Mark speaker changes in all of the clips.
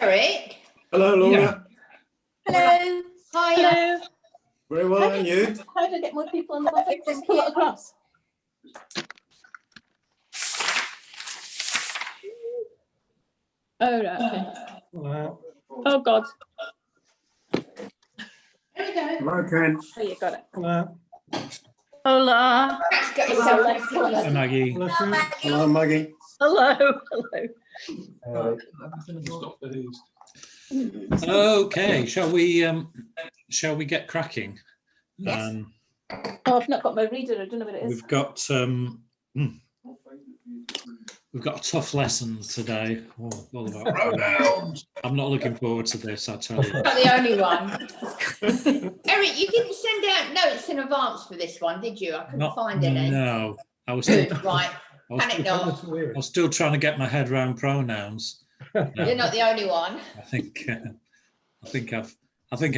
Speaker 1: Eric.
Speaker 2: Hello, Laura.
Speaker 3: Hello.
Speaker 1: Hi.
Speaker 3: Hello.
Speaker 2: Very well, and you?
Speaker 3: How do I get more people on the bottom? Just pull it across. Oh, right. Okay.
Speaker 2: Hello.
Speaker 3: Oh, God.
Speaker 1: There we go.
Speaker 2: Hello, Ken.
Speaker 3: Oh, you got it.
Speaker 2: Hello.
Speaker 3: Hola.
Speaker 1: That's got yourself.
Speaker 4: Hi, Maggie.
Speaker 2: Hello, Maggie.
Speaker 3: Hello. Hello.
Speaker 4: Okay, shall we get cracking?
Speaker 1: Yes.
Speaker 3: Oh, I've not got my reader. I don't know what it is.
Speaker 4: We've got a tough lesson today. All about pronouns. I'm not looking forward to this, I tell you.
Speaker 1: Not the only one. Eric, you didn't send out notes in advance for this one, did you? I couldn't find any.
Speaker 4: No, I was still,
Speaker 1: Right. Panic not.
Speaker 4: I was still trying to get my head around pronouns.
Speaker 1: You're not the only one.
Speaker 4: I think I'm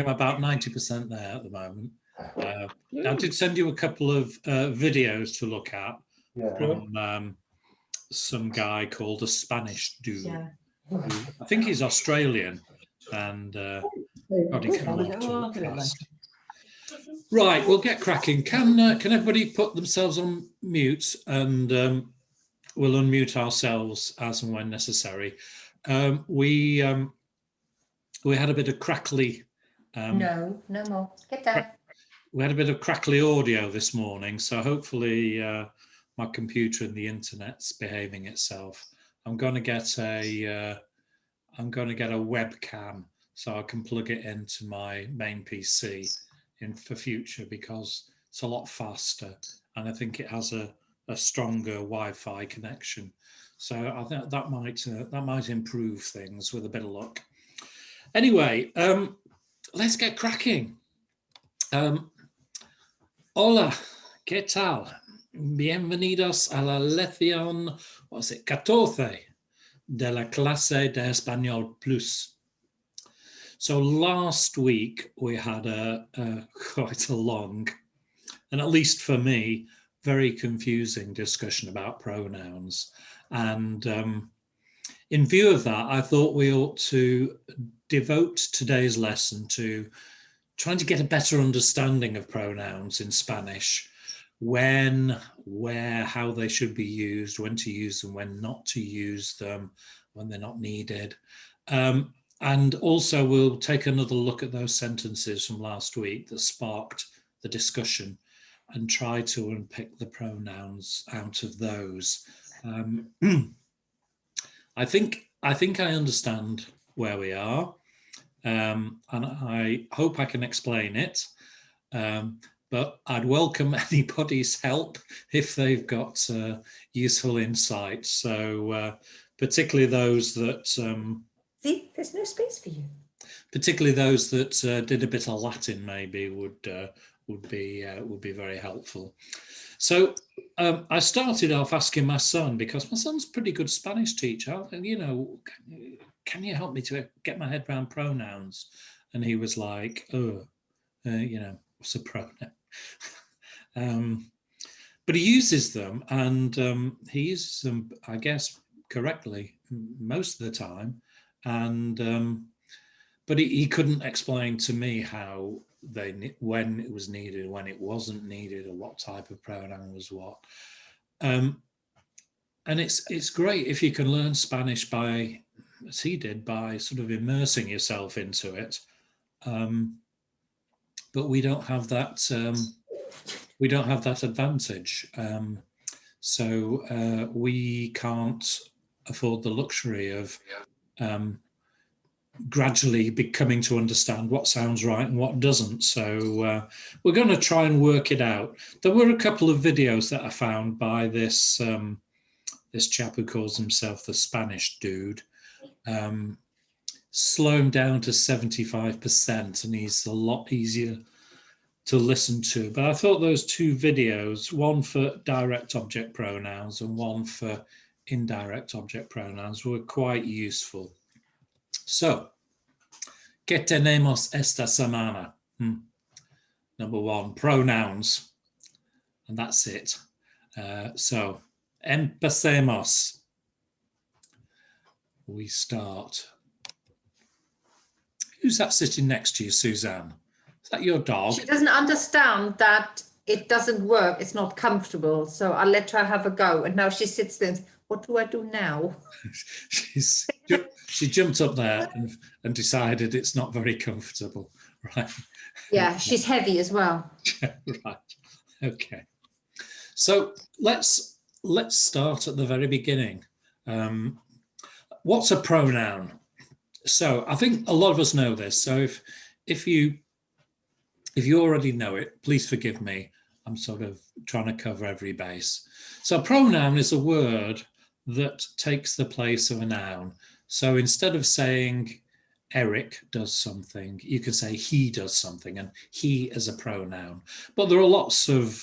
Speaker 4: about 90% there at the moment. I did send you a couple of videos to look at from some guy called a Spanish dude.
Speaker 1: Yeah.
Speaker 4: I think he's Australian, and God, he can walk too fast. Right, we'll get cracking. Can everybody put themselves on mute, and we'll unmute ourselves as and when necessary. We had a bit of crackly.
Speaker 1: No more. Get down.
Speaker 4: We had a bit of crackly audio this morning, so hopefully my computer and the internet's behaving itself. I'm going to get a webcam so I can plug it into my main PC for future, because it's a lot faster and I think it has a stronger Wi-Fi connection. So I think that might improve things with a bit of luck. Anyway, let's get cracking. Hola, ¿qué tal? Bienvenidos a la lección, 14 de la clase de Español Plus. So last week we had a quite a long, and at least for me, very confusing discussion about pronouns. And in view of that, I thought we ought to devote today's lesson to trying to get a better understanding of pronouns in Spanish: when, where, how they should be used, when to use them, when not to use them, when they're not needed. And also we'll take another look at those sentences from last week that sparked the discussion and try to unpick the pronouns out of those. I think I understand where we are, and I hope I can explain it. But I'd welcome anybody's help if they've got useful insights. So particularly those that
Speaker 1: See, there's no space for you.
Speaker 4: Particularly those that did a bit of Latin, maybe would be very helpful. So I started off asking my son, because my son's a pretty good Spanish teacher. You know, can you help me to get my head around pronouns? And he was like, you know, what's a pronoun? But he uses them, and he uses them, I guess, correctly most of the time. And but he couldn't explain to me how when it was needed, when it wasn't needed, or what type of pronoun was what. And it's great if you can learn Spanish by, as he did, by sort of immersing yourself into it. But we don't have that. We don't have that advantage. So we can't afford the luxury of gradually coming to understand what sounds right and what doesn't. So we're going to try and work it out. There were a couple of videos that I found by this this chap who calls himself the Spanish dude. Slow him down to 75%, and he's a lot easier to listen to. But I thought those two videos, one for direct object pronouns and one for indirect object pronouns, were quite useful. So, ¿qué tenemos esta semana? Number one, pronouns, and that's it. So, empecemos. We start. Who's that sitting next to you, Suzanne? Is that your dog?
Speaker 5: She doesn't understand that it doesn't work. It's not comfortable. So I let her have a go. And now she sits there and says, what do I do now?
Speaker 4: She jumped up there and decided it's not very comfortable, right?
Speaker 5: Yeah, she's heavy as well.
Speaker 4: Right. Okay. So let's start at the very beginning. What's a pronoun? So I think a lot of us know this. So if you already know it, please forgive me. I'm sort of trying to cover every base. So a pronoun is a word that takes the place of a noun. So instead of saying Eric does something, you can say he does something, and he is a pronoun. But there are lots of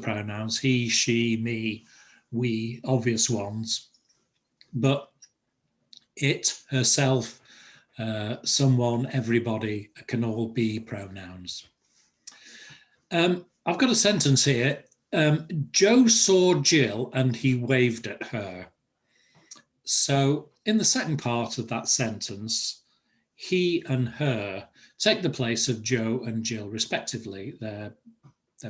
Speaker 4: pronouns: he, she, me, we, obvious ones. But it, herself, someone, everybody can all be pronouns. I've got a sentence here. Joe saw Jill and he waved at her. So in the second part of that sentence, he and her take the place of Joe and Jill respectively. They're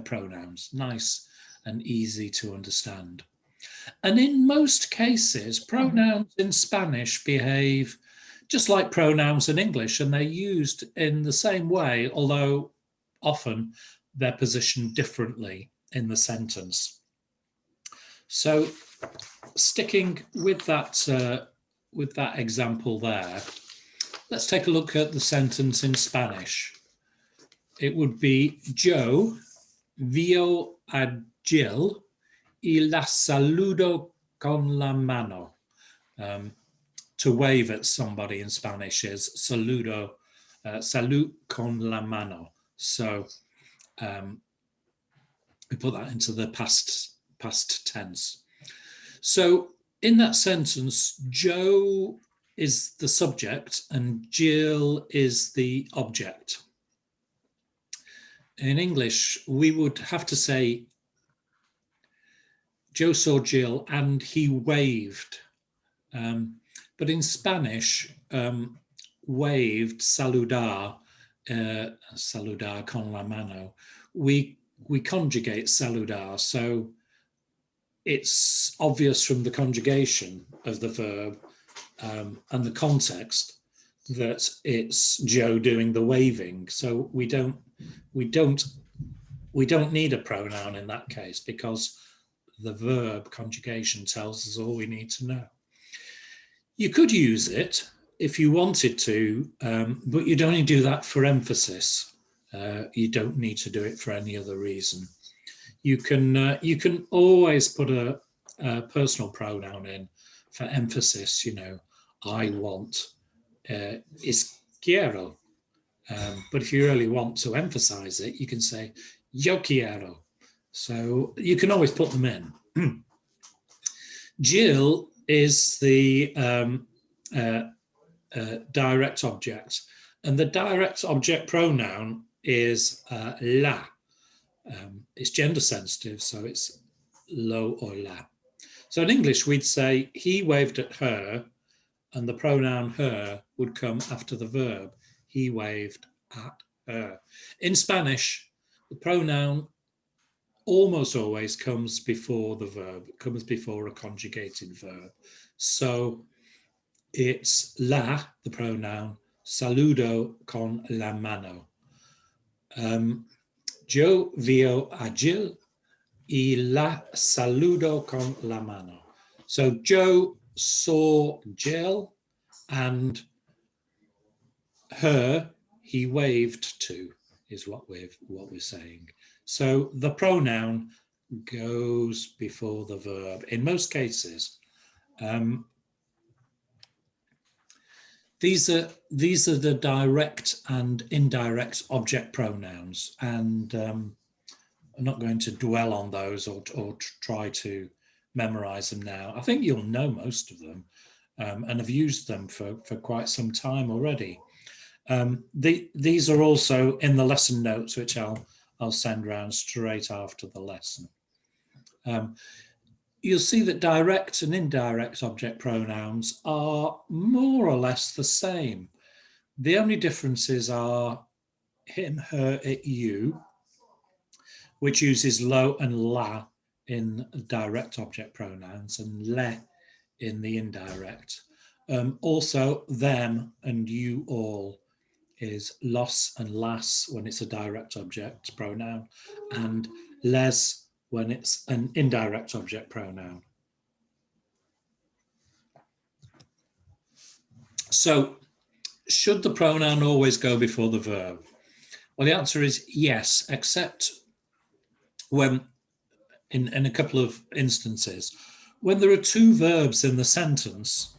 Speaker 4: pronouns, nice and easy to understand. And in most cases, pronouns in Spanish behave just like pronouns in English, and they're used in the same way, although often they're positioned differently in the sentence. So sticking with that example there, let's take a look at the sentence in Spanish. It would be Joe vio a Jill y la saludo con la mano. To wave at somebody in Spanish is saludo, salud con la mano. So we put that into the past tense. So in that sentence, Joe is the subject and Jill is the object. In English, we would have to say Joe saw Jill and he waved. But in Spanish, waved, saludar, saludar con la mano, we conjugate saludar. So it's obvious from the conjugation of the verb and the context that it's Joe doing the waving. So we don't need a pronoun in that case because the verb conjugation tells us all we need to know. You could use it if you wanted to, but you'd only do that for emphasis. You don't need to do it for any other reason. You can always put a personal pronoun in for emphasis. You know, I want is quiero. But if you really want to emphasize it, you can say yo quiero. So you can always put them in. Jill is the direct object, and the direct object pronoun is la. It's gender sensitive, so it's lo or la. So in English, we'd say he waved at her, and the pronoun her would come after the verb. He waved at her. In Spanish, the pronoun almost always comes before the verb. It comes before a conjugated verb. So it's la, the pronoun, saludo con la mano. Yo vio a Jill y la saludo con la mano. So Joe saw Jill and her he waved to is what we're saying. So the pronoun goes before the verb in most cases. These are the direct and indirect object pronouns, and I'm not going to dwell on those or try to memorize them now. I think you'll know most of them and have used them for quite some time already. These are also in the lesson notes, which I'll send round straight after the lesson. You'll see that direct and indirect object pronouns are more or less the same, The only differences are him, her, it, you, which uses lo and la in direct object pronouns and le in the indirect. Also, them and you all is los and las when it's a direct object pronoun, and les when it's an indirect object pronoun. So, should the pronoun always go before the verb? Well, the answer is yes, except when, in a couple of instances, when there are two verbs in the sentence,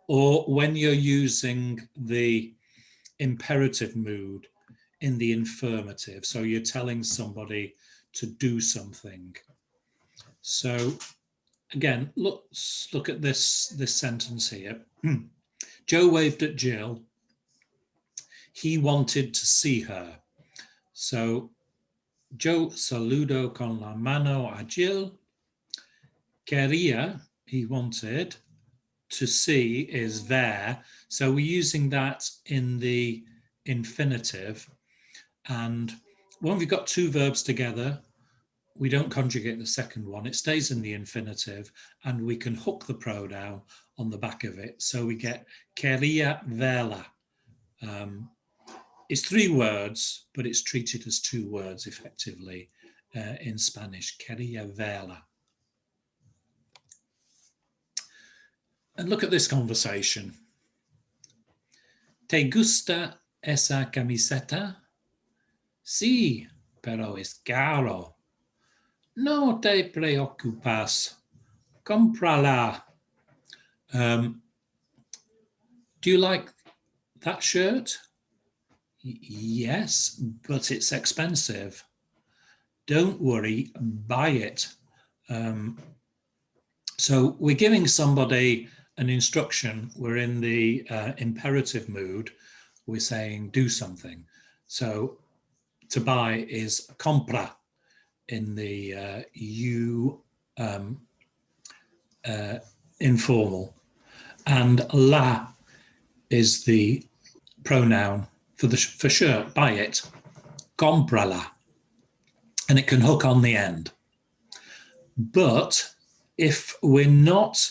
Speaker 4: or when you're using the imperative mood in the infirmative. So you're telling somebody to do something. So again, let's look at this sentence here. Joe waved at Jill. He wanted to see her. So Joe saludó con la mano a Jill. Quería, he wanted. To see is ver. So we're using that in the infinitive. And when we've got two verbs together, we don't conjugate the second one. It stays in the infinitive, and we can hook the pronoun on the back of it. So we get quería verla. It's three words, but it's treated as two words effectively in Spanish. Quería verla. And look at this conversation. ¿Te gusta esa camiseta? Sí, pero es caro. No te preocupas. Cómprala. Do you like that shirt? Yes, but it's expensive. Don't worry, buy it. So we're giving somebody an instruction. We're in the imperative mood. We're saying do something. So to buy is compra in the informal, and la is the pronoun for shirt. Buy it, cómprala, and it can hook on the end. But if we're not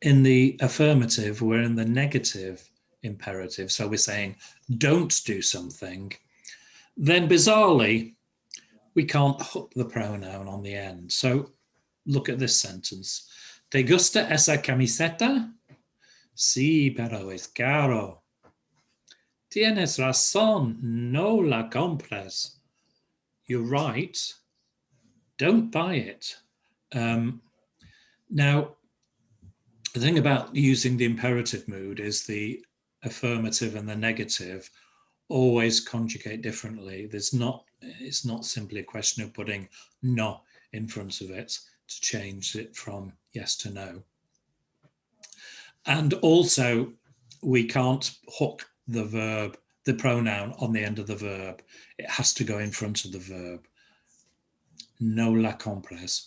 Speaker 4: in the affirmative, we're in the negative imperative, so we're saying don't do something, then bizarrely, we can't hook the pronoun on the end. So look at this sentence. ¿Te gusta esa camiseta? Sí, pero es caro. Tienes razón, no la compres. You're right, don't buy it. Now, the thing about using the imperative mood is the affirmative and the negative always conjugate differently. It's not simply a question of putting no in front of it to change it from yes to no. And also, we can't hook the verb, the pronoun on the end of the verb. It has to go in front of the verb. No la compres.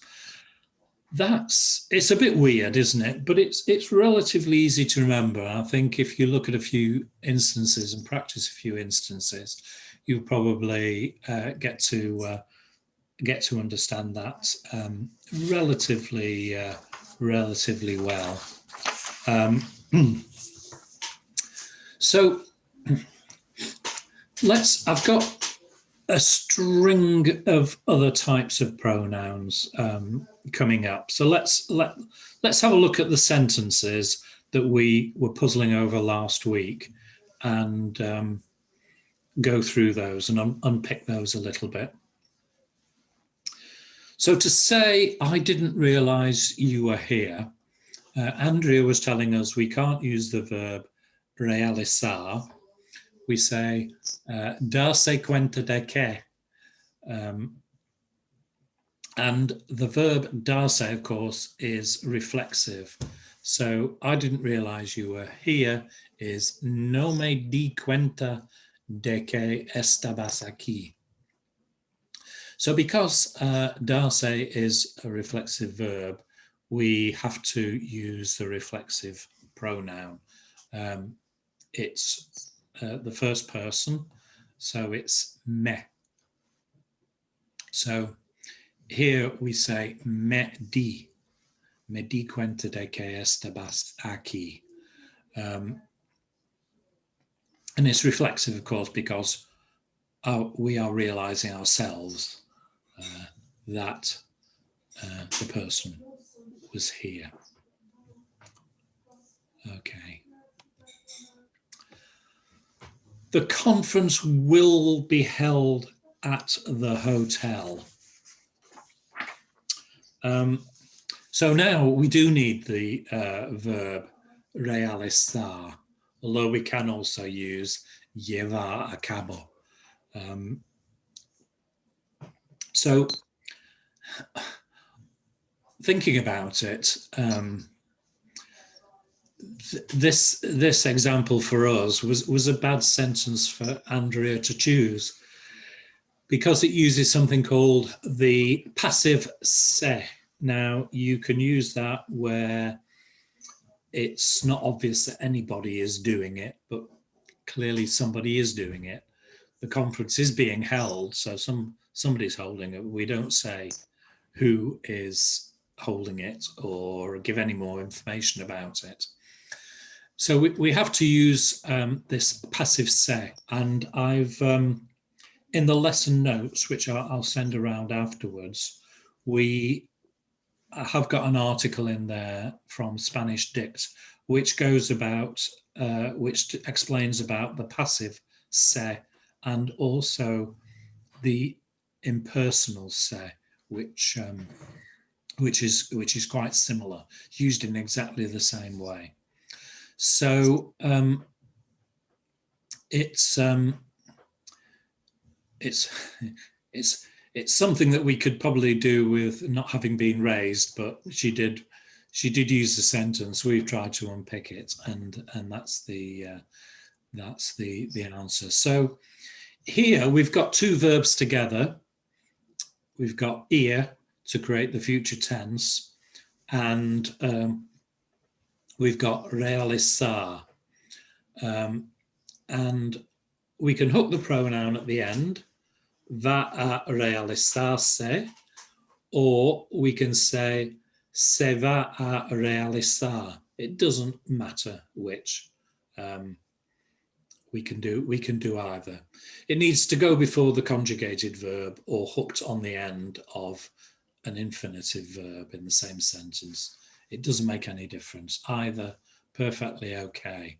Speaker 4: It's a bit weird, isn't it? But it's relatively easy to remember. I think if you look at a few instances and practice a few instances, you'll probably get to understand that relatively well. So I've got a string of other types of pronouns coming up. So let's have a look at the sentences that we were puzzling over last week and go through those and unpick those a little bit. So to say, I didn't realize you were here, Andrea was telling us we can't use the verb realizar. We say, darse cuenta de que. And the verb darse, of course, is reflexive. So I didn't realize you were here is no me di cuenta de que estabas aquí. So because darse is a reflexive verb, we have to use the reflexive pronoun. it's the first person, so it's me. So here we say me di cuenta de que estabas aquí. And it's reflexive, of course, because we are realizing ourselves that the person was here. Okay. The conference will be held at the hotel. So now we do need the verb realizar, although we can also use llevar a cabo. So thinking about it, this example for us was a bad sentence for Andrea to choose, because it uses something called the passive se. Now, you can use that where it's not obvious that anybody is doing it, but clearly somebody is doing it. The conference is being held, so somebody's holding it. We don't say who is holding it or give any more information about it. So we have to use this passive se, and I've in the lesson notes, which I'll send around afterwards, we have got an article in there from Spanish Dict, which goes about, which explains about the passive se and also the impersonal se, which is quite similar, used in exactly the same way. So it's something that we could probably do with not having been raised, but she did use the sentence. We've tried to unpick it, and that's the answer. So here we've got two verbs together. We've got ir to create the future tense, and we've got realizar, and we can hook the pronoun at the end, va a realizarse, or we can say se va a realizar. It doesn't matter which. We can do either. It needs to go before the conjugated verb or hooked on the end of an infinitive verb in the same sentence. It doesn't make any difference. Either perfectly okay.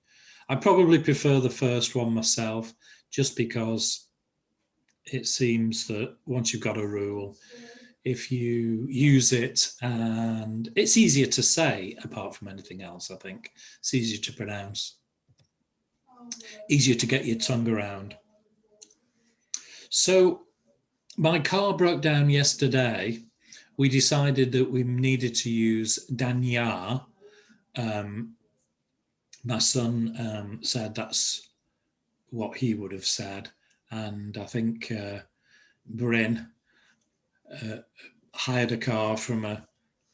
Speaker 4: I probably prefer the first one myself, just because it seems that once you've got a rule, if you use it, and it's easier to say apart from anything else, I think. It's easier to pronounce, easier to get your tongue around. So my car broke down yesterday. We decided that we needed to use dañar. My son said that's what he would have said. And I think Bryn hired a car from a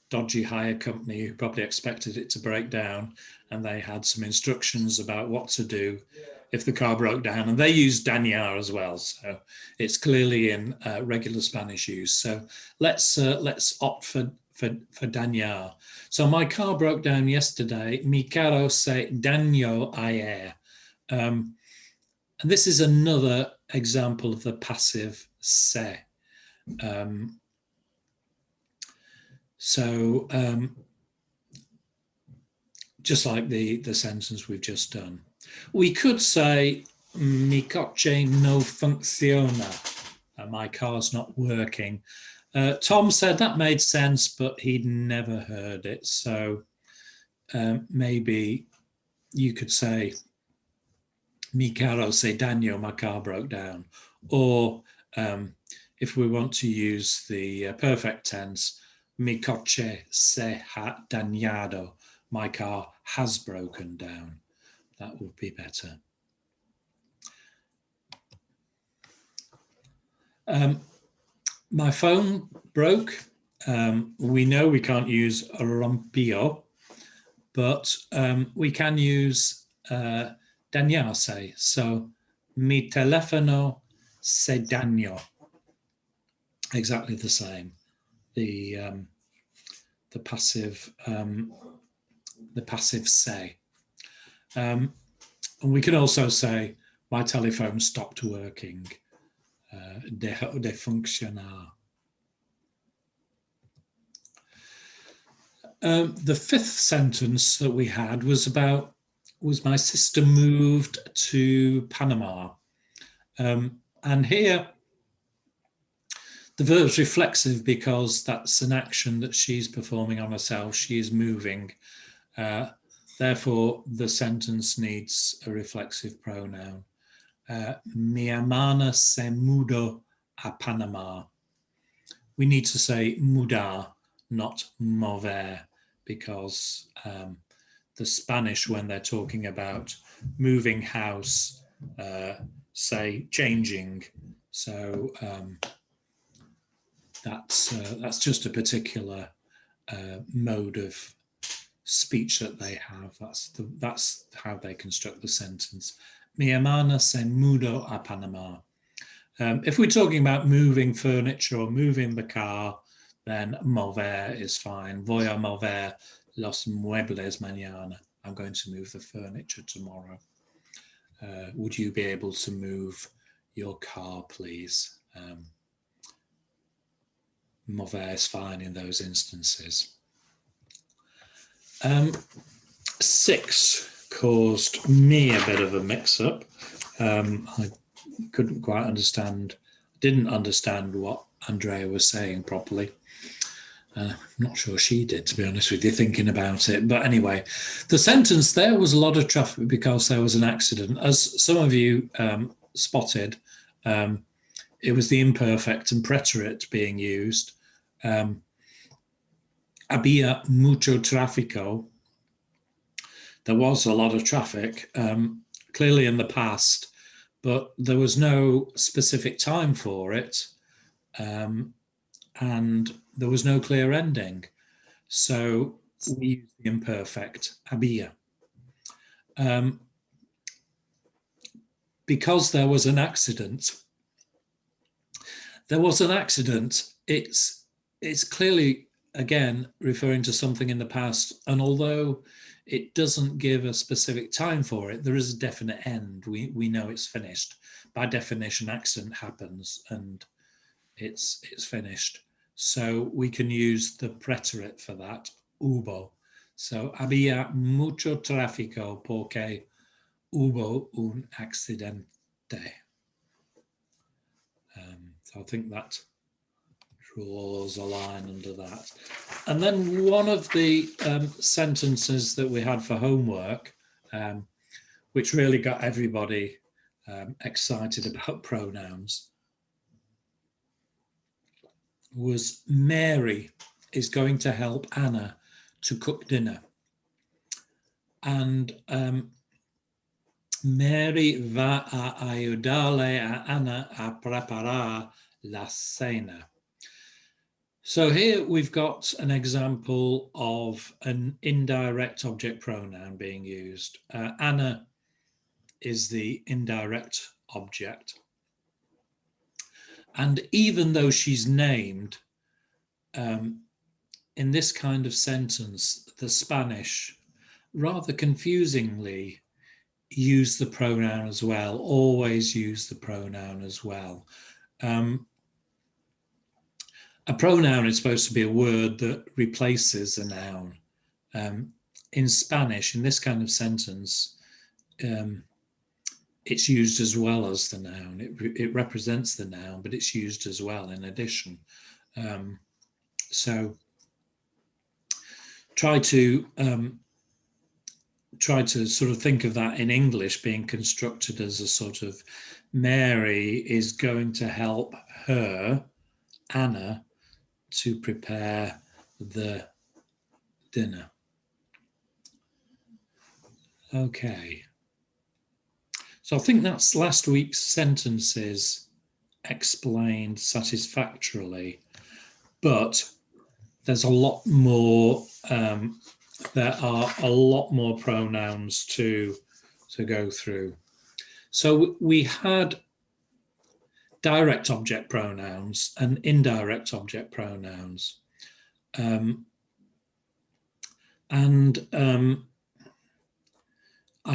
Speaker 4: dodgy hire company who probably expected it to break down, and they had some instructions about what to do if the car broke down, and they used dañar as well, so it's clearly in regular Spanish use. So let's opt for dañar. So my car broke down yesterday. Mi carro se dañó ayer. And this is another example of the passive se. Just like the sentence we've just done. We could say, mi coche no funciona. My car's not working. Tom said that made sense, but he'd never heard it. So maybe you could say, mi carro se dañó, my car broke down. Or if we want to use the perfect tense, mi coche se ha dañado, my car has broken down. That would be better. My phone broke. We know we can't use rompió, but we can use dañó dañarse. So, mi teléfono se dañó. Exactly the same. The passive se. And we can also say, my telephone stopped working. Dejó de funcionar. The fifth sentence that we had was my sister moved to Panama. And here, the verb's reflexive because that's an action that she's performing on herself. She is moving. Therefore, the sentence needs a reflexive pronoun. Mi hermana se mudó a Panama. We need to say mudar, not mover, because the Spanish, when they're talking about moving house, say changing. So that's just a particular mode of speech that they have. That's how they construct the sentence. Mi hermana se mudó a Panama. If we're talking about moving furniture or moving the car, then mover is fine. Voy a mover los muebles mañana. I'm going to move the furniture tomorrow. Would you be able to move your car, please? Mover is fine in those instances. 6 caused me a bit of a mix-up. I couldn't quite didn't understand what Andrea was saying properly. I'm not sure she did, to be honest with you, thinking about it. But anyway, the sentence there was a lot of traffic because there was an accident. As some of you spotted, it was the imperfect and preterite being used. Había mucho tráfico. There was a lot of traffic, clearly in the past, but there was no specific time for it, and there was no clear ending. So we use the imperfect, había. Because there was an accident, it's clearly, again, referring to something in the past, and although it doesn't give a specific time for it, there is a definite end. We know it's finished. By definition, accident happens and it's finished. So we can use the preterite for that, hubo. So había mucho tráfico porque hubo un accidente. So I think that draws a line under that. And then one of the sentences that we had for homework, which really got everybody excited about pronouns, was Mary is going to help Anna to cook dinner. And Mary va a ayudarle a Anna a preparar la cena. So here we've got an example of an indirect object pronoun being used. Anna is the indirect object. And even though she's named, in this kind of sentence, the Spanish rather confusingly use the pronoun as well, always use the pronoun as well. A pronoun is supposed to be a word that replaces a noun. In Spanish, in this kind of sentence, it's used as well as the noun. It represents the noun, but it's used as well in addition. So try to sort of think of that in English being constructed as a sort of Mary is going to help her, Anna, to prepare the dinner. Okay. So I think that's last week's sentences explained satisfactorily, but there's a lot more, there are a lot more pronouns to to go through. So we had direct object pronouns and indirect object pronouns. I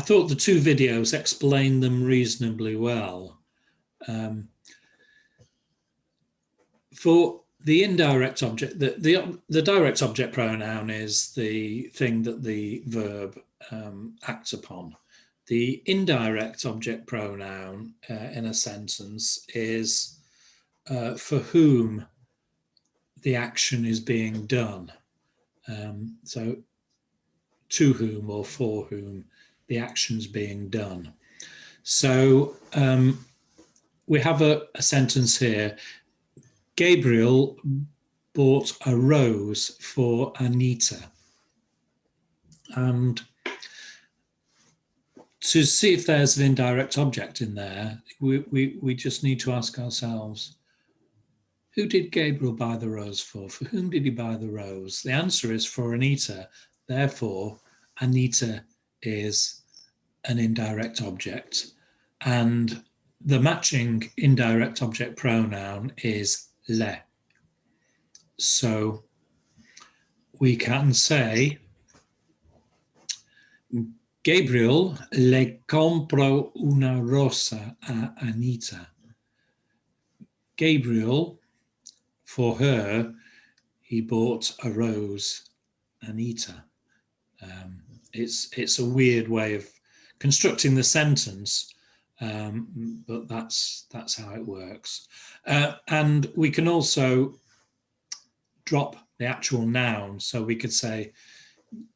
Speaker 4: thought the two videos explained them reasonably well. For the indirect object, the direct object pronoun is the thing that the verb acts upon. The indirect object pronoun in a sentence is for whom the action is being done. So to whom or for whom the action's being done. So we have a sentence here. Gabriel bought a rose for Anita. And to see if there's an indirect object in there, we just need to ask ourselves, who did Gabriel buy the rose for? For whom did he buy the rose? The answer is for Anita. Therefore, Anita is an indirect object. And the matching indirect object pronoun is le. So we can say, Gabriel le compró una rosa a Anita. Gabriel, for her, he bought a rose, Anita. It's a weird way of constructing the sentence, but that's how it works. And we can also drop the actual noun. So we could say,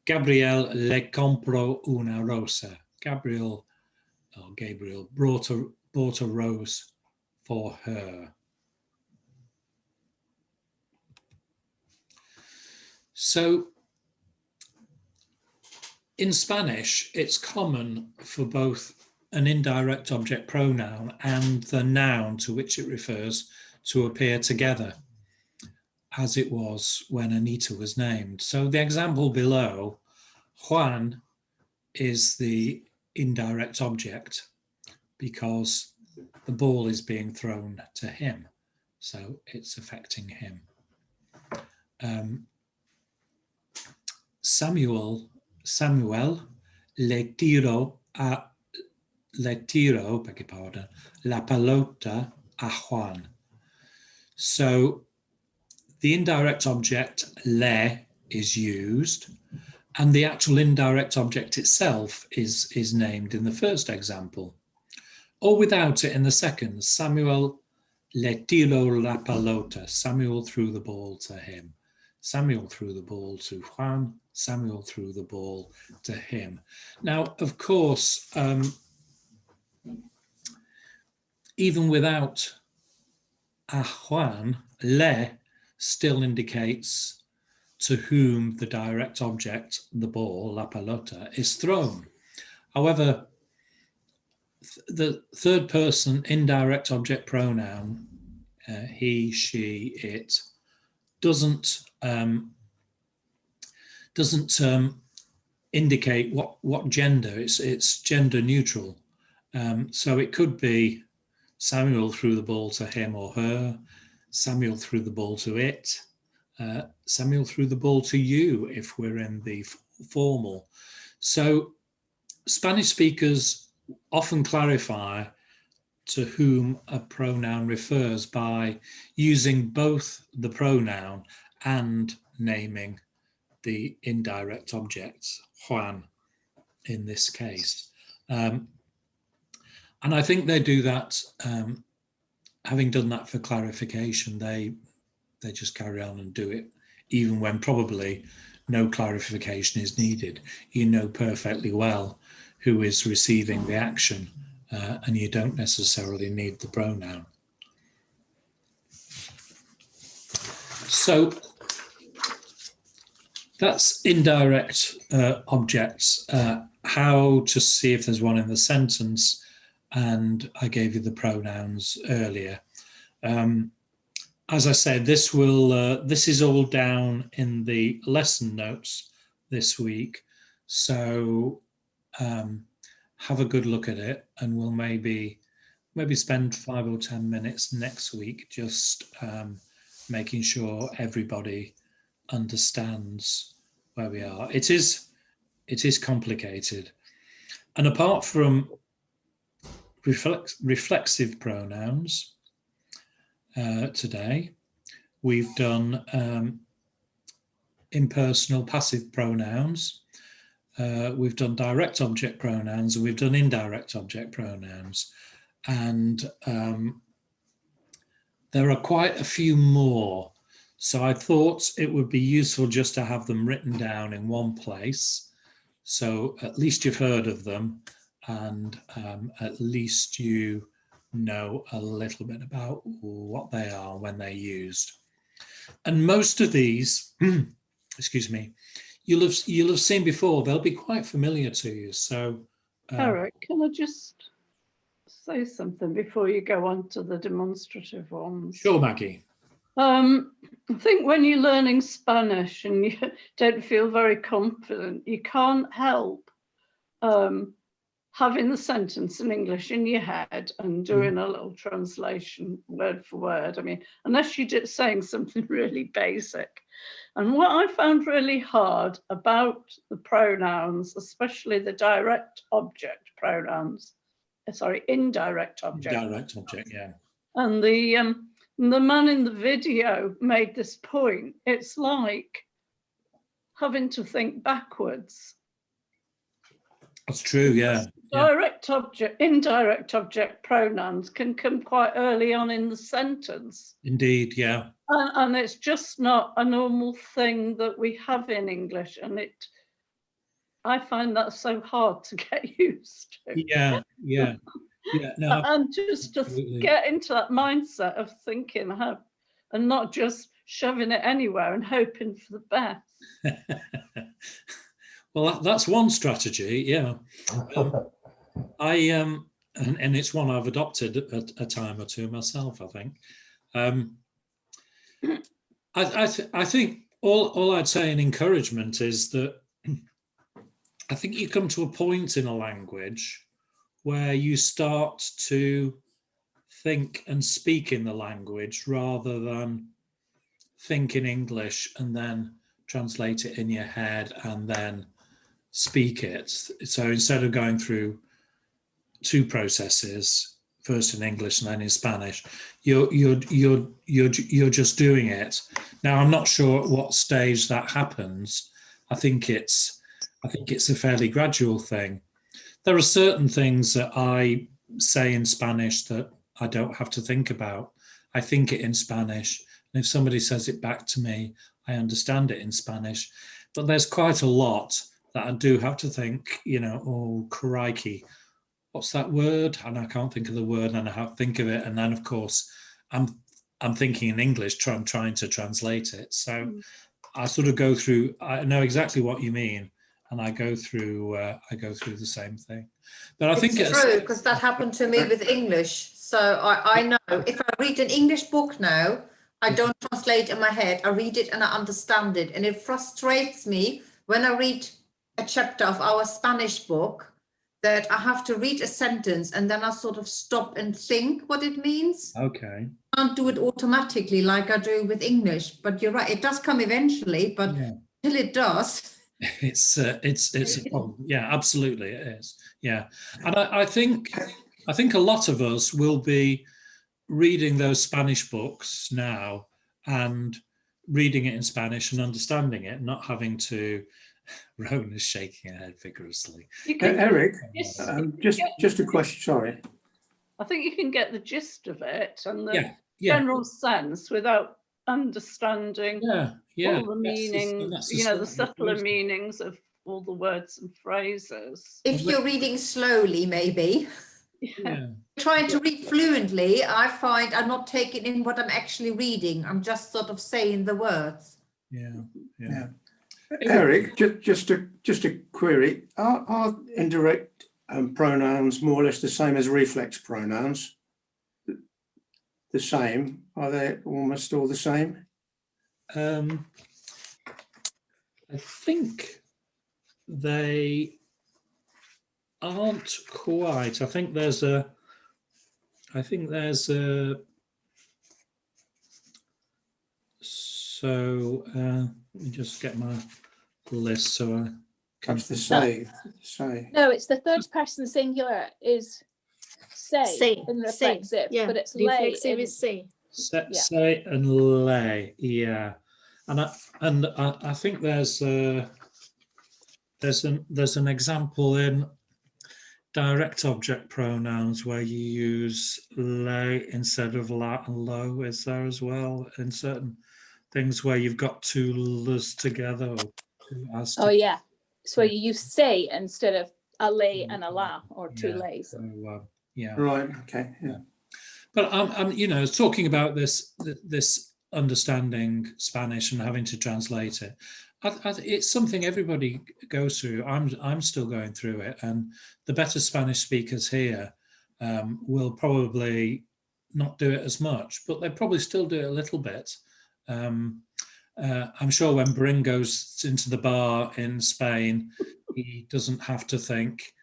Speaker 4: Gabriel le compró una rosa. Gabriel bought a rose for her. So in Spanish, it's common for both an indirect object pronoun and the noun to which it refers to appear together, as it was when Anita was named. So the example below, Juan is the indirect object because the ball is being thrown to him. So it's affecting him. Samuel le tiro la pelota a Juan. So the indirect object le is used, and the actual indirect object itself is named in the first example, or without it in the second. Samuel le tiró la pelota. Samuel threw the ball to him. Samuel threw the ball to Juan. Samuel threw the ball to him. Now, of course, even without a Juan, le still indicates to whom the direct object, the ball, la pelota, is thrown. However, the third person indirect object pronoun, he, she, it, doesn't indicate what gender. It's gender neutral. So it could be Samuel threw the ball to him or her. Samuel threw the ball to it. Samuel threw the ball to you if we're in the formal. So Spanish speakers often clarify to whom a pronoun refers by using both the pronoun and naming the indirect objects, Juan in this case. And I think they do that, having done that for clarification, they just carry on and do it, even when probably no clarification is needed. You know perfectly well who is receiving the action, and you don't necessarily need the pronoun. So that's indirect objects, how to see if there's one in the sentence, and I gave you the pronouns earlier. As I said, this is all down in the lesson notes this week. So have a good look at it, and we'll maybe spend 5 or 10 minutes next week just making sure everybody understands where we are. It is complicated, and apart from reflexive pronouns today, we've done impersonal passive pronouns, we've done direct object pronouns, and we've done indirect object pronouns. And there are quite a few more. So I thought it would be useful just to have them written down in one place. So at least you've heard of them, and at least you know a little bit about what they are when they're used. And most of these, excuse me, you'll have seen before. They'll be quite familiar to you. So,
Speaker 3: Eric, can I just say something before you go on to the demonstrative ones?
Speaker 4: Sure, Maggie.
Speaker 3: I think when you're learning Spanish and you don't feel very confident, you can't help having the sentence in English in your head and doing a little translation word for word. I mean, unless you're just saying something really basic. And what I found really hard about the pronouns, especially the direct object pronouns, indirect object.
Speaker 4: Direct object, yeah.
Speaker 3: And the man in the video made this point. It's like having to think backwards.
Speaker 4: That's true, yeah.
Speaker 3: Direct object, indirect object pronouns can come quite early on in the sentence.
Speaker 4: Indeed, yeah.
Speaker 3: And it's just not a normal thing that we have in English. And I find that so hard to get used to.
Speaker 4: Yeah. No,
Speaker 3: and just get into that mindset of thinking and not just shoving it anywhere and hoping for the best.
Speaker 4: Well, that's one strategy, yeah. And it's one I've adopted a time or two myself, I think. I think all I'd say in encouragement is that I think you come to a point in a language where you start to think and speak in the language rather than think in English and then translate it in your head and then speak it. So instead of going through two processes, first in English and then in Spanish, you're just doing it. Now, I'm not sure at what stage that happens. I think it's a fairly gradual thing. There are certain things that I say in Spanish that I don't have to think about. I think it in Spanish, and if somebody says it back to me, I understand it in Spanish. But there's quite a lot that I do have to think, oh, crikey, what's that word? And I can't think of the word, and I have to think of it. And then, of course, I'm thinking in English, trying to translate it. So I sort of go through, I know exactly what you mean. And I go through the same thing, but I think
Speaker 5: it's true, because that happened to me with English. So I know if I read an English book now, I don't translate in my head. I read it and I understand it, and it frustrates me when I read a chapter of our Spanish book that I have to read a sentence and then I sort of stop and think what it means.
Speaker 4: Okay.
Speaker 5: I can't do it automatically like I do with English. But you're right; it does come eventually, but till it does.
Speaker 4: It's a problem. Yeah, absolutely it is. Yeah, and I think a lot of us will be reading those Spanish books now and reading it in Spanish and understanding it, not having to. Rona's shaking her head vigorously.
Speaker 2: Eric, just a question. Sorry.
Speaker 3: I think you can get the gist of it and the
Speaker 4: general
Speaker 3: sense without understanding all the meanings, the subtler meanings of all the words and phrases.
Speaker 5: If you're reading slowly, maybe. Trying to read fluently, I find I'm not taking in what I'm actually reading. I'm just sort of saying the words.
Speaker 2: Yeah. Eric, just a query. Are indirect pronouns more or less the same as reflex pronouns? The same? Are they almost all the same?
Speaker 4: I think they aren't quite. I think there's a. So let me just get my list so I can.
Speaker 2: Perhaps the say. Say.
Speaker 6: No, it's the third person singular is say,
Speaker 7: Say,
Speaker 6: in
Speaker 7: say,
Speaker 6: reflexive,
Speaker 7: yeah.
Speaker 6: but it's lay.
Speaker 7: Reflexive
Speaker 6: in-
Speaker 7: is say.
Speaker 6: Yeah.
Speaker 4: Say and lay, yeah, and I think there's an example in direct object pronouns where you use lay instead of la and low. Is there as well in certain things where you've got two l's together or two as?
Speaker 6: Oh yeah, so you use say instead of a lay and a la, or two
Speaker 4: Yeah.
Speaker 6: lays.
Speaker 4: So, yeah.
Speaker 2: Right. Okay. Yeah.
Speaker 4: But I'm talking about this understanding Spanish and having to translate it. It's something everybody goes through. I'm still going through it, and the better Spanish speakers here will probably not do it as much, but they probably still do it a little bit. I'm sure when Bryn goes into the bar in Spain, he doesn't have to think.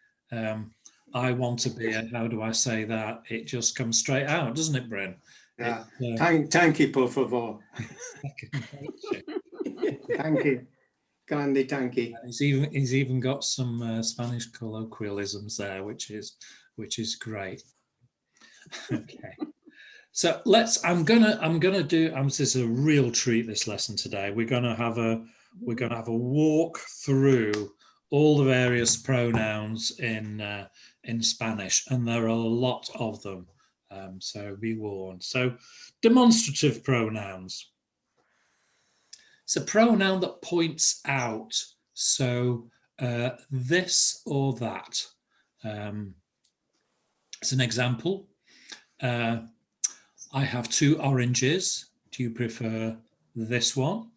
Speaker 4: I want a beer. How do I say that? It just comes straight out, doesn't it, Bryn?
Speaker 2: Yeah. Tanky, por favor. Tanky. Grande tanky.
Speaker 4: He's even got some Spanish colloquialisms there, which is great. Okay. So I'm gonna do. This is a real treat. This lesson today. We're gonna have a walk through all the various pronouns in Spanish, and there are a lot of them. So be warned. So demonstrative pronouns. It's a pronoun that points out. So this or that. As an example. I have 2 oranges. Do you prefer this one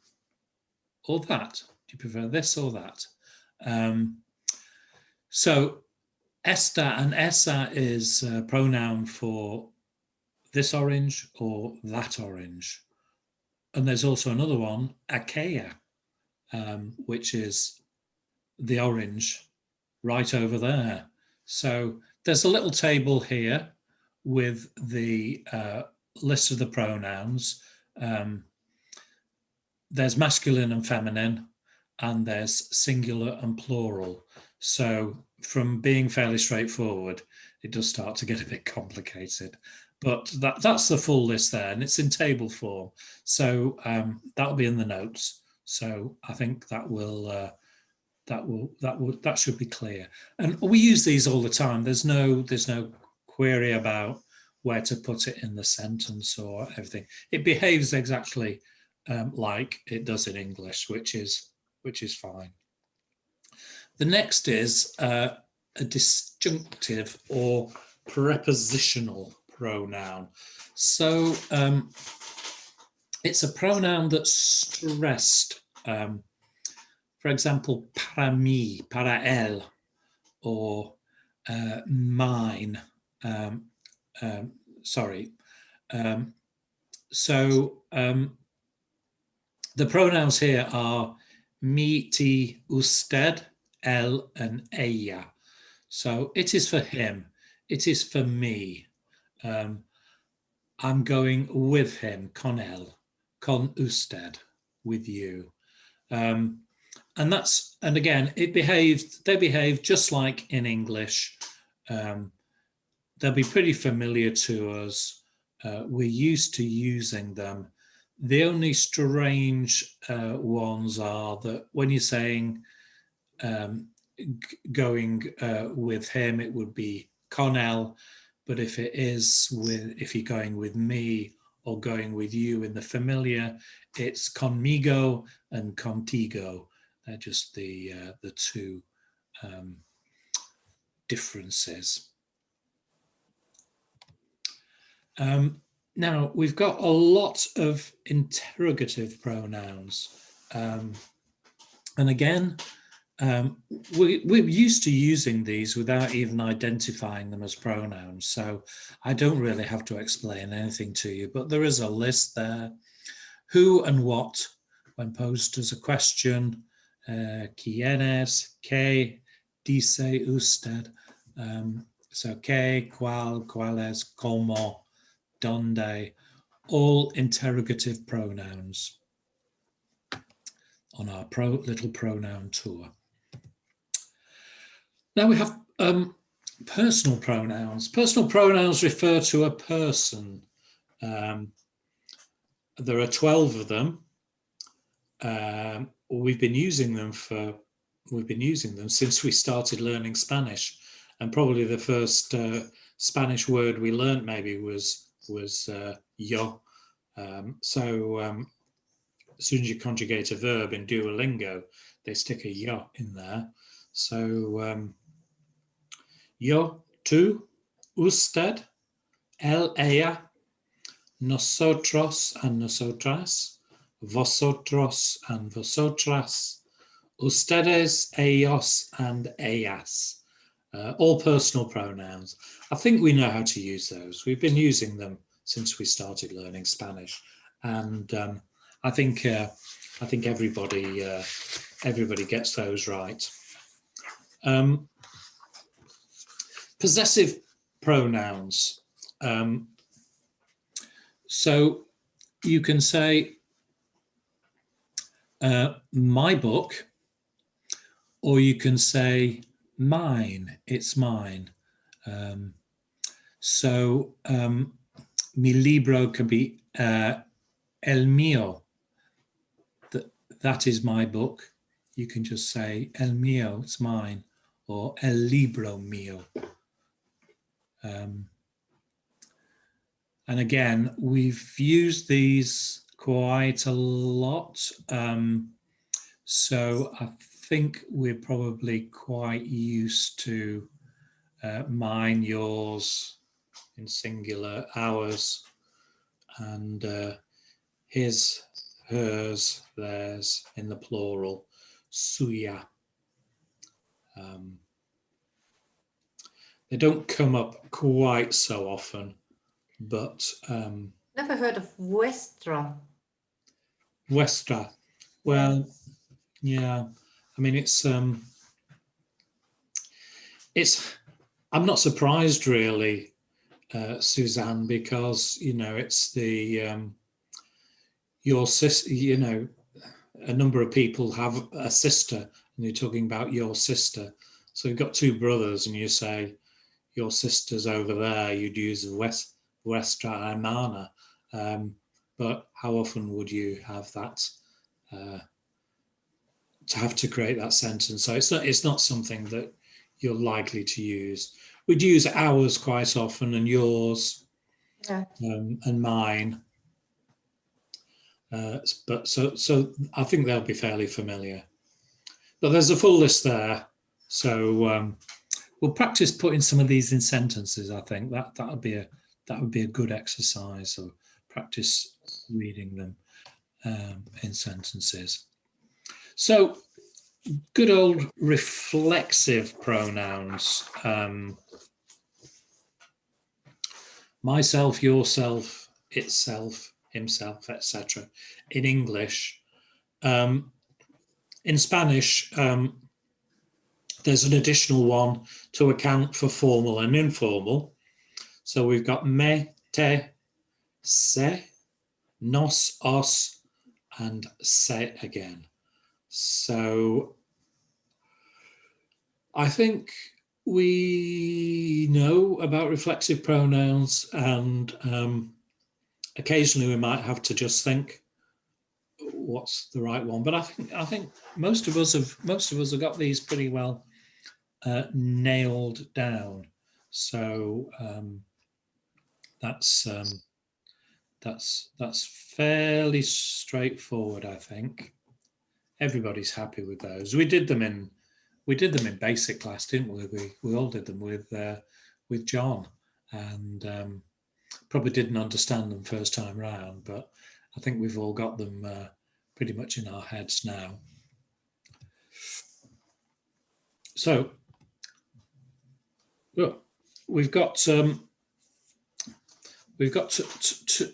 Speaker 4: or that? Do you prefer this or that? So esta and esa is a pronoun for this orange or that orange. And there's also another one, aquella, which is the orange right over there. So there's a little table here with the list of the pronouns. There's masculine and feminine, and there's singular and plural. So from being fairly straightforward, it does start to get a bit complicated. But that's the full list there, and it's in table form. So that'll be in the notes. So I think that should be clear. And we use these all the time. There's no query about where to put it in the sentence or everything. It behaves exactly like it does in English, which is fine. The next is a disjunctive or prepositional pronoun. So it's a pronoun that's stressed. For example, para mí, para él, or mine. So the pronouns here are mi, ti, usted, él, and ella. So it is for him. It is for me. I'm going with him, con él, con usted, with you. And again, they behave just like in English. They'll be pretty familiar to us. We're used to using them. The only strange ones are that when you're saying going with him, it would be con él. But if you're going with me or going with you in the familiar, it's conmigo and contigo. They're just the two differences. Now, we've got a lot of interrogative pronouns. And again, we're used to using these without even identifying them as pronouns. So I don't really have to explain anything to you, but there is a list there. Who and what, when posed as a question, quién es, qué dice usted, So que, cual, cuales, como, donde, all interrogative pronouns on our little pronoun tour. Now we have personal pronouns. Personal pronouns refer to a person. There are 12 of them. We've been using them since we started learning Spanish, and probably the first Spanish word we learned maybe was yo. As soon as you conjugate a verb in Duolingo, they stick a yo in there. So yo, tú, usted, él, ella, nosotros and nosotras, vosotros and vosotras, ustedes, ellos and ellas. All personal pronouns. I think we know how to use those. We've been using them since we started learning Spanish, and I think everybody gets those right. Possessive pronouns. So you can say my book, or you can say mine, it's mine. Mi libro can be el mío, that is my book. You can just say el mío, it's mine, or el libro mío. And again, we've used these quite a lot. So I think we're probably quite used to mine, yours in singular, ours, and his, hers, theirs in the plural, suya. They don't come up quite so often, but
Speaker 5: Never heard of vuestra.
Speaker 4: Vuestra. Well, yeah. I mean, it's. I'm not surprised really, Suzanne, because it's the your sister. A number of people have a sister, and you're talking about your sister. So you've got two brothers, and you say your sister's over there. You'd use vuestra hermana. But how often would you have that to have to create that sentence? So it's not something that you're likely to use. We'd use ours quite often, and yours,
Speaker 5: Yeah.
Speaker 4: and mine. But so I think they'll be fairly familiar. But there's a full list there, so we'll practice putting some of these in sentences. I think that would be a good exercise. So practice reading them in sentences. So good old reflexive pronouns. Myself, yourself, itself, himself, etc. in English. In Spanish, there's an additional one to account for formal and informal. So we've got me, te, se, nos, os, and se again. So I think we know about reflexive pronouns, and occasionally we might have to just think what's the right one. But I think most of us have got these pretty well nailed down. So that's fairly straightforward. I think everybody's happy with those. We did them in basic class, didn't we? We all did them with John, and probably didn't understand them first time round, but I think we've all got them pretty much in our heads now. So look, we've got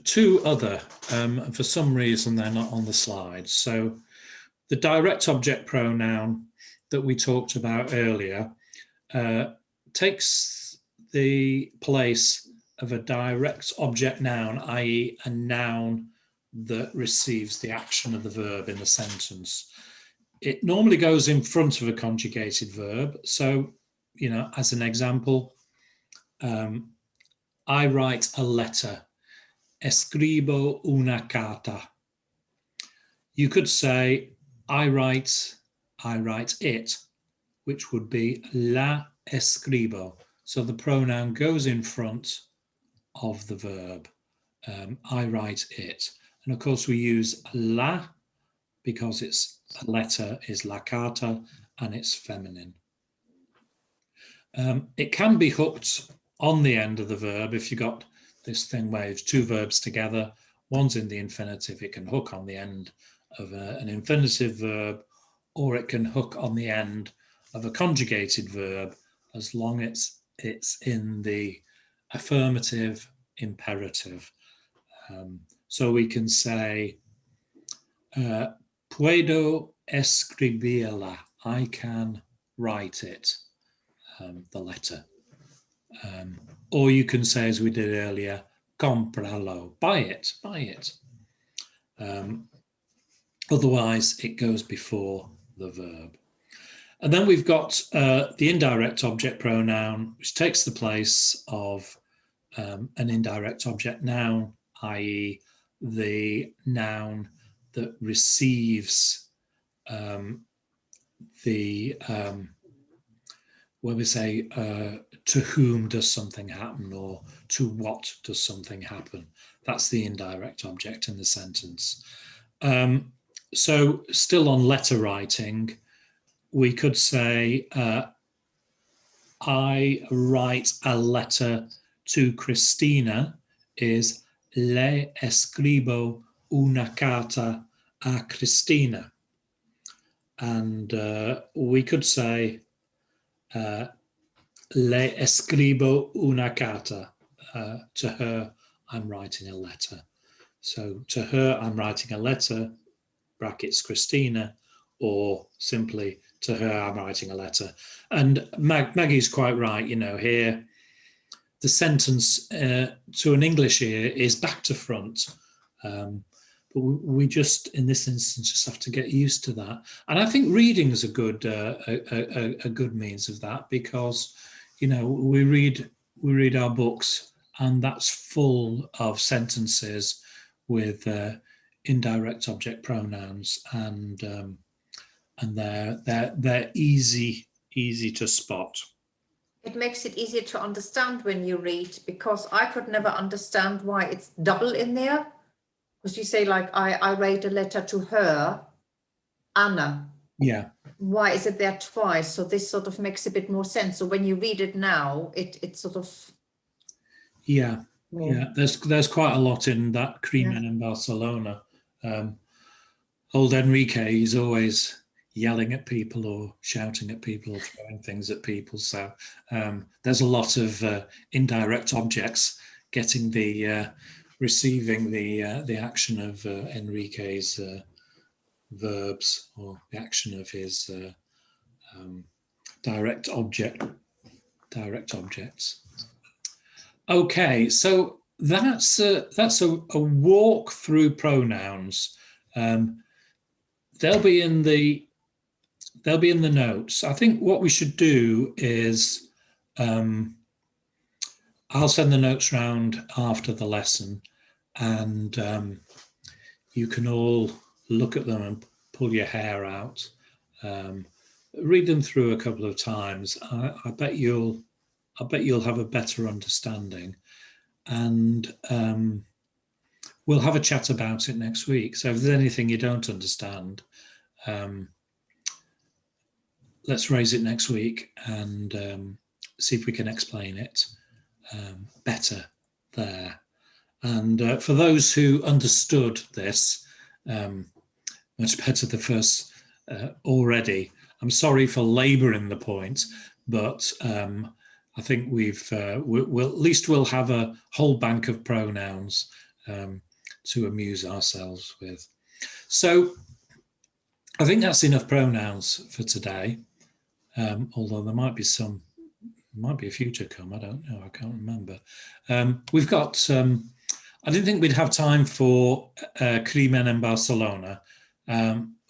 Speaker 4: two other, and for some reason they're not on the slide. So the direct object pronoun that we talked about earlier takes the place of a direct object noun, i.e. a noun that receives the action of the verb in the sentence. It normally goes in front of a conjugated verb. So, you know, as an example, I write a letter. Escribo una carta. You could say, I write it, which would be la escribo. So the pronoun goes in front of the verb. I write it. And of course we use la because it's a letter is la carta and it's feminine. It can be hooked on the end of the verb if you got this thing where it's two verbs together, one's in the infinitive, it can hook on the end of an infinitive verb, or it can hook on the end of a conjugated verb as long as it's in the affirmative imperative. So we can say, puedo escribirla, I can write it, the letter. Or you can say, as we did earlier, cómpralo, buy it. Otherwise, it goes before the verb. And then we've got the indirect object pronoun, which takes the place of an indirect object noun, i.e. the noun that receives when we say to whom does something happen or to what does something happen. That's the indirect object in the sentence. So still on letter writing, we could say, I write a letter to Christina is le escribo una carta a Cristina. And we could say, le escribo una carta. To her, I'm writing a letter. So to her, I'm writing a letter, brackets Christina, or simply to her, I'm writing a letter. And Maggie's quite right, you know, here, the sentence to an English ear is back to front. But we just, in this instance, just have to get used to that. And I think reading is a good means of that, because, you know, we read our books and that's full of sentences with indirect object pronouns, and they're easy to spot.
Speaker 5: It makes it easier to understand when you read, because I could never understand why it's double in there. Because you say, like, I write a letter to her, Anna. Yeah. Why is it there twice? So this sort of makes a bit more sense. So when you read it now, it sort of.
Speaker 4: Yeah. There's quite a lot in that Crimen in Barcelona. Old Enrique is always yelling at people or shouting at people or throwing things at people. So there's a lot of indirect objects getting the receiving the action of Enrique's verbs, or the action of his direct objects. Okay, so that's a walk through pronouns. They'll be in the notes. I think what we should do is I'll send the notes round after the lesson, and you can all look at them and pull your hair out. Read them through a couple of times. I bet you'll have a better understanding, and we'll have a chat about it next week. So if there's anything you don't understand, let's raise it next week and see if we can explain it better there. And for those who understood this much better the first already, I'm sorry for labouring the point, but I think we'll at least we'll have a whole bank of pronouns to amuse ourselves with. So I think that's enough pronouns for today, although there might be some Might be a few to come. I don't know. I can't remember. We've got. I didn't think we'd have time for Crimen in Barcelona.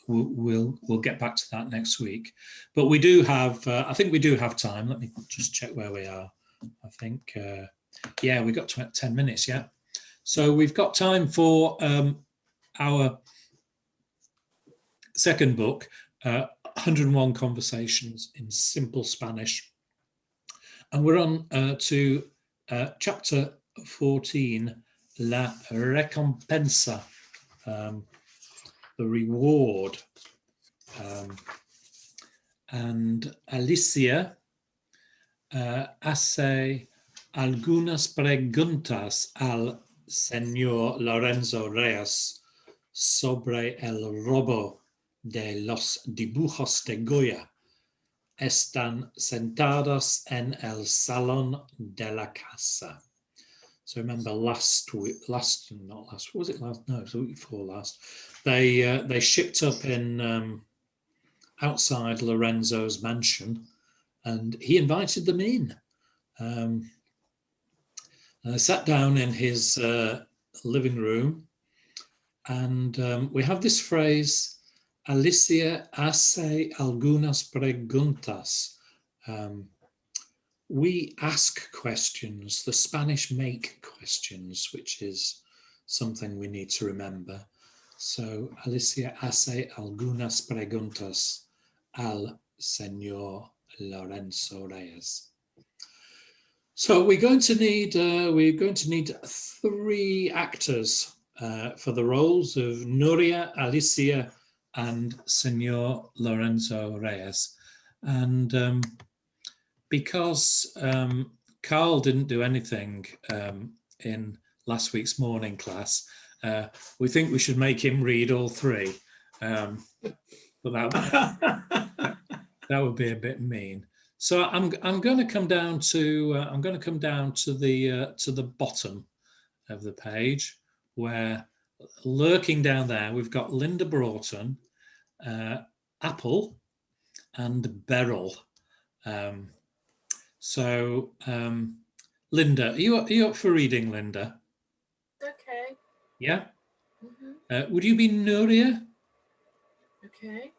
Speaker 4: We'll get back to that next week. But we do have. I think we do have time. Let me just check where we are. I think. Yeah, we got 10 minutes. Yeah. So we've got time for our second book, 101 Conversations in Simple Spanish. And we're on to chapter 14, La Recompensa, the reward. And Alicia hace algunas preguntas al señor Lorenzo Reyes sobre el robo de los dibujos de Goya. Están sentados en el salón de la casa. So remember was it last? No, it was the week before last. They shipped up in outside Lorenzo's mansion, and he invited them in. They sat down in his living room, and we have this phrase, Alicia hace algunas preguntas. We ask questions, the Spanish make questions, which is something we need to remember. So Alicia hace algunas preguntas al señor Lorenzo Reyes. So we're going to need 3 actors for the roles of Nuria, Alicia, and Senor Lorenzo Reyes. And because Carl didn't do anything in last week's morning class, we think we should make him read all 3. But that would be a bit mean. So I'm going to come down to the bottom of the page, where lurking down there we've got Linda Broughton, Apple, and Beryl. Linda, are you up for reading, Linda?
Speaker 7: Okay.
Speaker 4: Yeah. Would you be Nuria?
Speaker 7: Okay.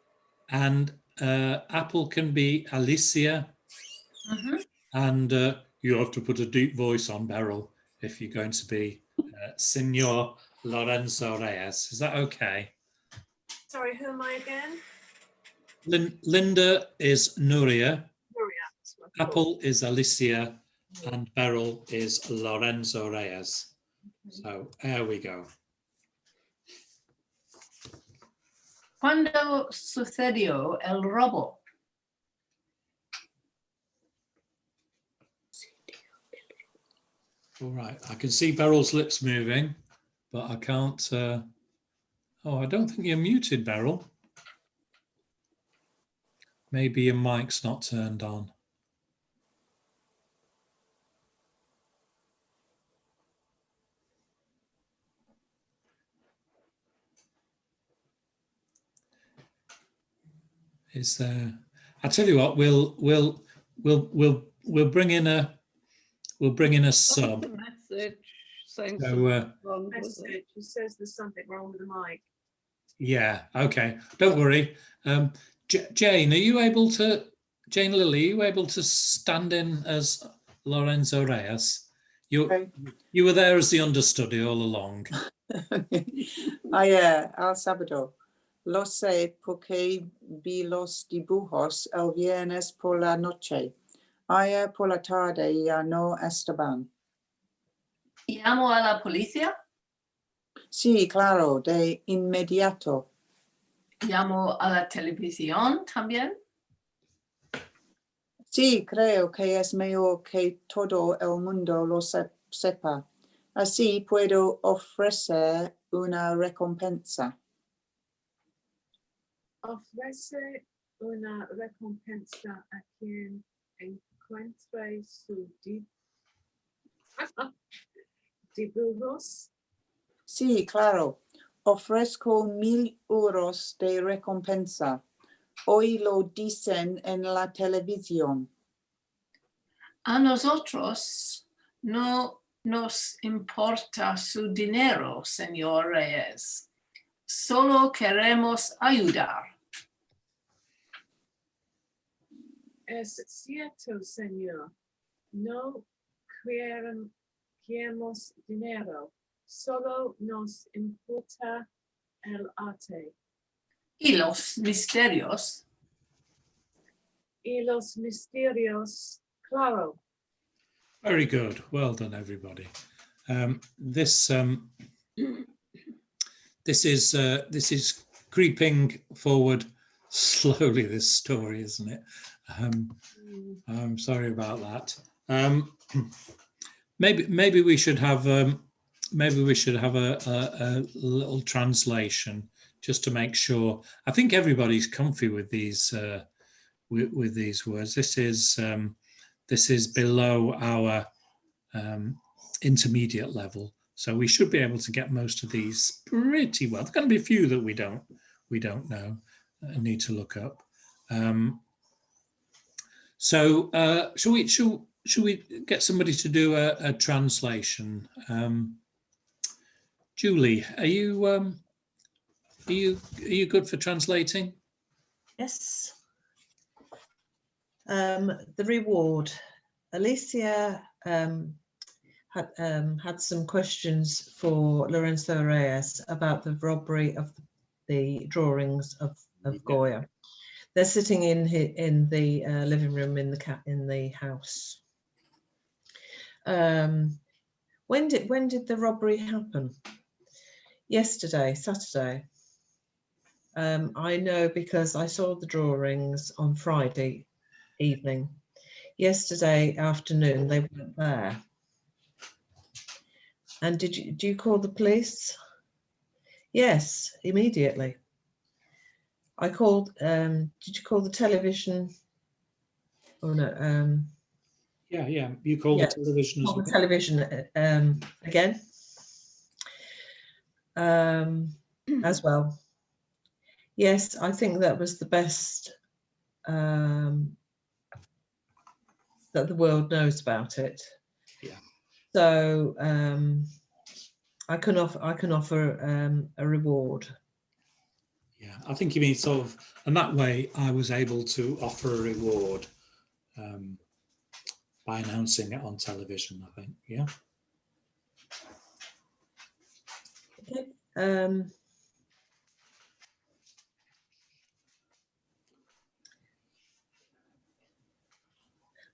Speaker 4: And Apple can be Alicia. And you have to put a deep voice on, Beryl, if you're going to be Senor Lorenzo Reyes. Is that okay?
Speaker 7: Sorry, who am I again?
Speaker 4: Linda is Nuria.
Speaker 7: Nuria.
Speaker 4: Apple is Alicia, and Beryl is Lorenzo Reyes. So there we go.
Speaker 8: ¿Cuándo sucedió el robo?
Speaker 4: All right, I can see Beryl's lips moving, but I can't. Oh, I don't think you're muted, Beryl. Maybe your mic's not turned on. Is there? I tell you what, we'll bring in a sub.
Speaker 3: Message saying
Speaker 4: So,
Speaker 3: wrong with it.
Speaker 7: Message. It says there's something wrong with the mic.
Speaker 4: yeah, okay. Don't worry. Jane, are you able to? Jane Lilly, are you able to stand in as Lorenzo Reyes? You were there as the understudy all along.
Speaker 9: Al sábado. Lo sé porque vi los dibujos el viernes por la noche. Ayer por la tarde ya no estaban.
Speaker 8: ¿Llamo a la policía?
Speaker 9: Sí, claro, de inmediato.
Speaker 8: ¿Llamo a la televisión también?
Speaker 9: Sí, creo que es mejor que todo el mundo lo sepa. Así puedo ofrecer una recompensa.
Speaker 7: Ofrece una recompensa a quien encuentre su dibujos.
Speaker 9: Sí, claro. Ofrezco 1,000 euros de recompensa. Hoy lo dicen en la televisión.
Speaker 8: A nosotros no nos importa su dinero, señor Reyes. Solo queremos ayudar.
Speaker 7: Es cierto, señor. No queremos dinero. Solo nos importa el arte.
Speaker 8: Y los misterios.
Speaker 7: Y los misterios, claro.
Speaker 4: Very good. Well done, everybody. This is creeping forward slowly, this story, isn't it? I'm sorry about that. Maybe we should have a little translation just to make sure. I think everybody's comfy with these with these words. This is below our intermediate level, so we should be able to get most of these pretty well. There's going to be a few that we don't know and need to look up. So should we get somebody to do a translation? Julie, are you good for translating?
Speaker 10: Yes. The reward. Alicia had some questions for Lorenzo Reyes about the robbery of the drawings of Goya. They're sitting in the living room in the house. When did the robbery happen? Yesterday, Saturday. I know because I saw the drawings on Friday evening. Yesterday afternoon they weren't there. And do you call the police? Yes, immediately. I called. Did you call the television? Oh no.
Speaker 4: Yeah. You called the television as well.
Speaker 10: The television again. As well. Yes, I think that was the best that the world knows about it.
Speaker 4: Yeah.
Speaker 10: So I can offer a reward.
Speaker 4: Yeah, I think you mean sort of, and that way I was able to offer a reward by announcing it on television, I think. Yeah.
Speaker 10: Okay.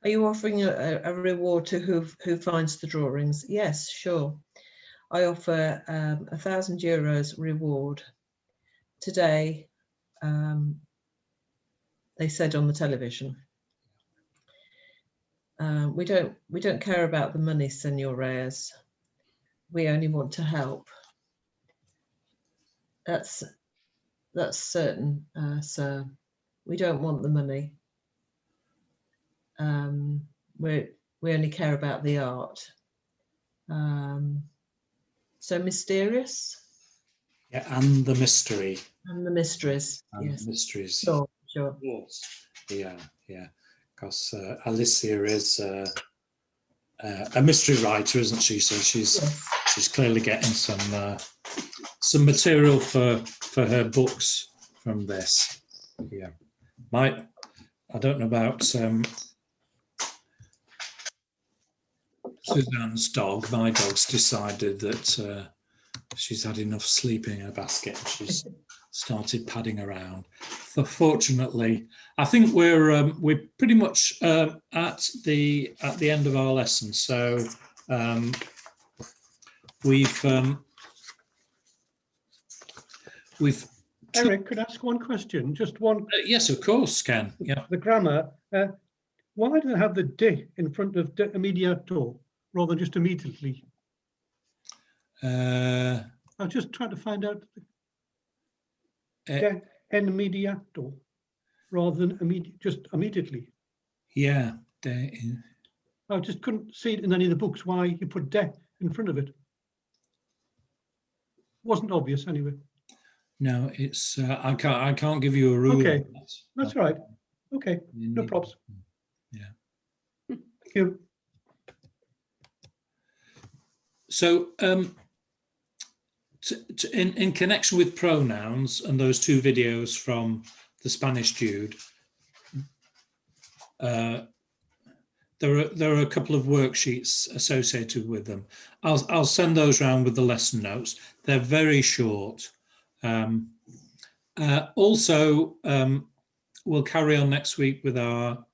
Speaker 10: Are you offering a reward to who finds the drawings? Yes, sure. I offer €1,000 reward. Today, they said on the television. We don't care about the money, Senor Reyes. We only want to help. That's certain, sir. We don't want the money. We only care about the art. So mysterious.
Speaker 4: Yeah, and the mystery.
Speaker 10: And the mysteries.
Speaker 4: And
Speaker 10: yes.
Speaker 4: the mysteries.
Speaker 10: Sure.
Speaker 4: Yeah. Because Alicia is a mystery writer, isn't she? So she's clearly getting some material for her books from this. Yeah. I don't know about Suzanne's dog. My dog's decided that she's had enough sleeping in a basket and she's started padding around. Fortunately, I think we're pretty much at the end of our lesson. So we've
Speaker 11: Eric, could I ask one question? Just one.
Speaker 4: Yes, of course, Ken. Yeah.
Speaker 11: The grammar. Why do they have the de in front of de immediato rather than just immediately? I was just trying to find out. De immediato rather than just immediately.
Speaker 4: Yeah.
Speaker 11: I just couldn't see it in any of the books why you put de in front of it. Wasn't obvious anyway.
Speaker 4: No, it's I can't give you a rule.
Speaker 11: Okay, that's right. Okay, no props.
Speaker 4: Yeah.
Speaker 11: Thank you.
Speaker 4: So in connection with pronouns and those two videos from the Spanish Jude, there are a couple of worksheets associated with them. I'll send those around with the lesson notes. They're very short. Also, we'll carry on next week with our.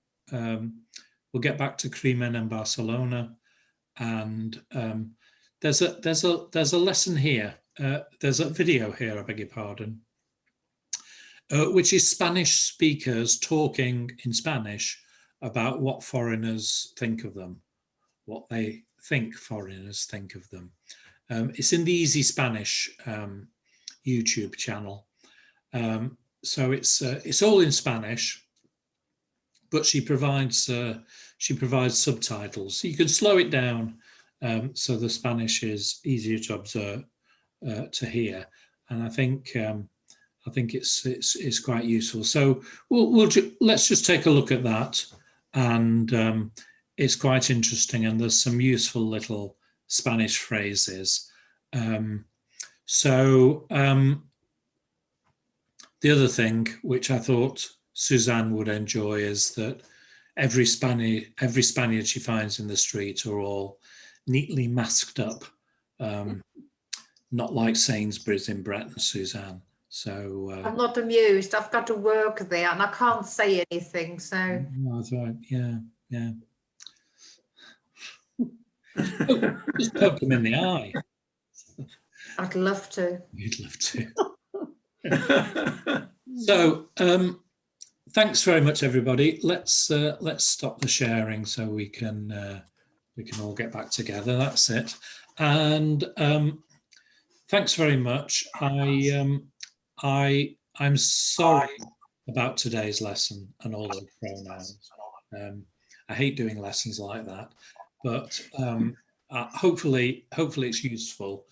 Speaker 4: We'll get back to Crimen and Barcelona, and there's a lesson here. There's a video here, I beg your pardon, which is Spanish speakers talking in Spanish about what foreigners think of them, what they think foreigners think of them. It's in the Easy Spanish YouTube channel. So it's all in Spanish, but she provides subtitles. So you can slow it down so the Spanish is easier to observe, to hear, and I think it's quite useful. So let's just take a look at that, and it's quite interesting, and there's some useful little Spanish phrases. The other thing which I thought Suzanne would enjoy is that every Spaniard she finds in the street are all neatly masked up, not like Sainsbury's in Breton, Suzanne. So
Speaker 5: I'm not amused. I've got to work there and I can't say anything. So
Speaker 4: that's right. Yeah. Just poke them in the eye.
Speaker 5: I'd love to.
Speaker 4: You'd love to. So thanks very much, everybody. Let's stop the sharing so we can all get back together. That's it. And thanks very much. I'm sorry about today's lesson and all those pronouns. I hate doing lessons like that, but hopefully it's useful.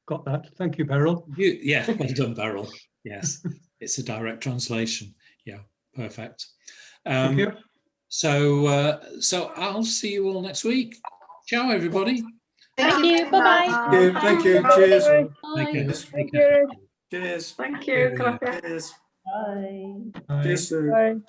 Speaker 11: Got that. Thank you, Beryl.
Speaker 4: Yeah, well done, Beryl. Yes, it's a direct translation. Yeah, perfect.
Speaker 11: Thank you.
Speaker 4: So I'll see you all next week. Ciao, everybody.
Speaker 6: Thank you. Bye-bye.
Speaker 2: Thank you. Cheers.
Speaker 4: Thank you.
Speaker 7: Thank you.
Speaker 2: Cheers.
Speaker 3: Thank you.
Speaker 2: Cheers.
Speaker 6: Bye.
Speaker 11: Bye.
Speaker 2: Cheers. Sue.
Speaker 7: Bye.